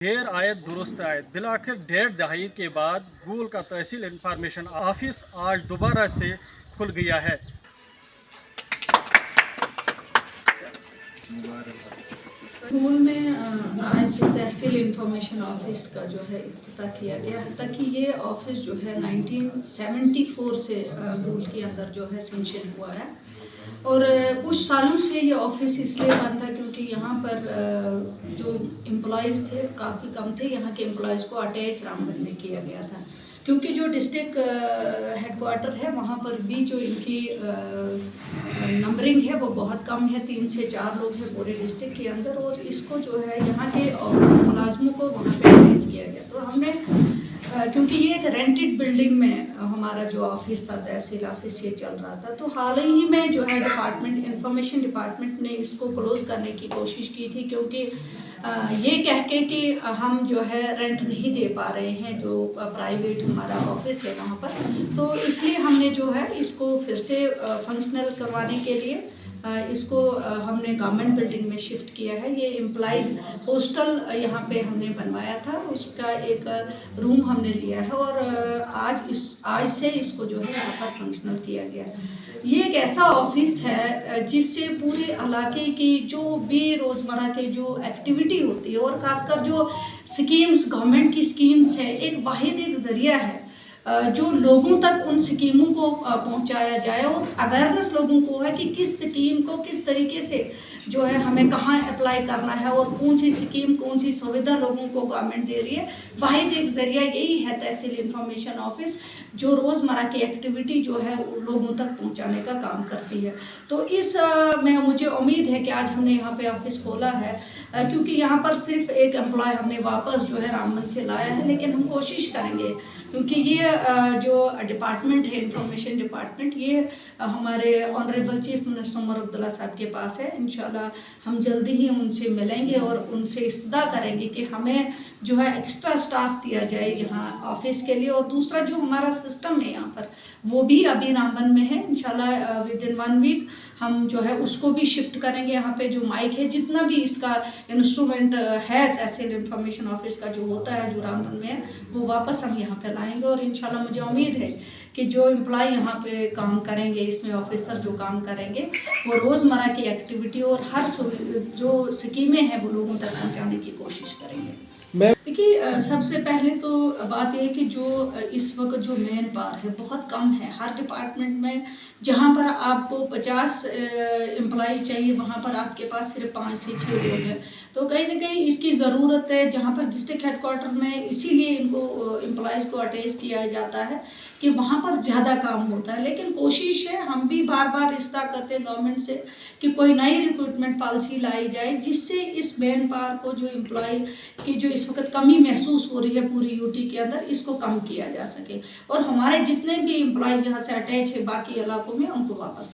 देर आयत दुरुस्त आयत बिलाखिर 1.5 दहाई के बाद गूल का तहसील इंफॉर्मेशन ऑफिस आज दोबारा से खुल गया है। स्कूल में आज तहसील इंफॉर्मेशन ऑफिस का जो है इफ्तिताह किया गया है, ताकि ये ऑफिस जो है 1974 से गूल के अंदर जो है सेंशन हुआ है। और कुछ सालों से ये ऑफिस इसलिए बंद था क्योंकि यहाँ पर जो एम्प्लॉयज़ थे काफ़ी कम थे। यहाँ के एम्प्लॉयज़ को अटैच रामबन में किया गया था, क्योंकि जो डिस्ट्रिक्ट हेडक्वार्टर है वहाँ पर भी जो इनकी नंबरिंग है वो बहुत कम है। 3 से 4 लोग हैं पूरे डिस्ट्रिक्ट के अंदर, और इसको जो है यहाँ के मुलाजमों को वहाँ पे अटैच किया गया। तो हमने क्योंकि ये एक रेंटेड बिल्डिंग में हमारा जो ऑफिस था, तहसील ऑफिस, ये चल रहा था, तो हाल ही में जो है डिपार्टमेंट इंफॉर्मेशन डिपार्टमेंट ने इसको क्लोज़ करने की कोशिश की थी, क्योंकि ये कह के कि हम जो है रेंट नहीं दे पा रहे हैं, जो प्राइवेट हमारा ऑफिस है वहाँ पर। तो इसलिए हमने जो है इसको फिर से फंक्शनल करवाने के लिए इसको हमने गवर्नमेंट बिल्डिंग में शिफ्ट किया है। ये एम्प्लॉइज़ हॉस्टल यहाँ पे हमने बनवाया था, उसका एक रूम हमने लिया है, और आज से इसको जो है यहाँ पर फंक्शनल किया गया है। ये एक ऐसा ऑफिस है जिससे पूरे इलाके की जो भी रोज़मर्रा के जो एक्टिविटी होती है, और ख़ासकर जो स्कीम्स, गवर्नमेंट की स्कीम्स है, एक वाहिद एक ज़रिया है जो लोगों तक उन स्कीमों को पहुंचाया जाए, और अवेयरनेस लोगों को है कि किस स्कीम को किस तरीके से जो है हमें कहाँ अप्लाई करना है, और कौन सी स्कीम, कौन सी सुविधा लोगों को गवर्नमेंट दे रही है। वाहिद एक ज़रिया यही है तहसील इंफॉर्मेशन ऑफिस, जो रोज़मर्रा की एक्टिविटी जो है लोगों तक पहुँचाने का काम करती है। तो इस में मुझे उम्मीद है कि आज हमने यहाँ पे ऑफिस खोला है, क्योंकि यहाँ पर सिर्फ एक एम्प्लॉय हमने वापस जो है रामबन से लाया है, लेकिन हम कोशिश करेंगे, क्योंकि ये जो डिपार्टमेंट है इंफॉर्मेशन डिपार्टमेंट, ये हमारे honourable chief minister Omar Abdullah साहब के पास है। इंशाल्लाह हम जल्दी ही उनसे मिलेंगे और उनसे इस्तदा करेंगे कि हमें जो है एक्स्ट्रा स्टाफ दिया जाए यहाँ ऑफिस के लिए। और दूसरा जो हमारा सिस्टम है यहाँ पर, वो भी अभी रामबन में है। इंशाल्लाह विद इन 1 वीक हम जो है उसको भी शिफ्ट करेंगे। यहाँ पे जो माइक है, जितना भी इसका इंस्ट्रूमेंट है तहसील इंफॉर्मेशन ऑफिस का जो होता है, जो रामबन में है, वो वापस हम यहाँ पे लाएंगे। और इंशाल्लाह मुझे उम्मीद है कि जो एम्प्लॉय यहाँ पे काम करेंगे, इसमें ऑफिसर जो काम करेंगे, वो रोज़मर्रा की एक्टिविटी और हर जो स्कीमें हैं वो लोगों तक पहुँचाने की कोशिश करेंगे। देखिए, सबसे पहले तो बात यह है कि जो इस वक्त जो मैन पावर है बहुत कम है। हर डिपार्टमेंट में जहाँ पर आपको 50 एम्प्लॉय चाहिए, वहाँ पर आपके पास सिर्फ 5 से 6 लोग हैं। तो कहीं ना कहीं इसकी ज़रूरत है, जहाँ पर डिस्ट्रिक्ट हेडक्वार्टर में इसीलिए इनको एम्प्लॉयज़ को अटैच किया जाता है कि वहाँ पर ज़्यादा काम होता है। लेकिन कोशिश है, हम भी बार बार इस्ता करते हैं गवर्नमेंट से कि कोई नई रिक्रूटमेंट पॉलिसी लाई जाए, जिससे इस मैन पावर को, जो एम्प्लॉय की जो इस वक्त कमी महसूस हो रही है पूरी यूटी के अंदर, इसको कम किया जा सके, और हमारे जितने भी एम्प्लॉयज़ यहाँ से अटैच है बाकी इलाकों में, उनको वापस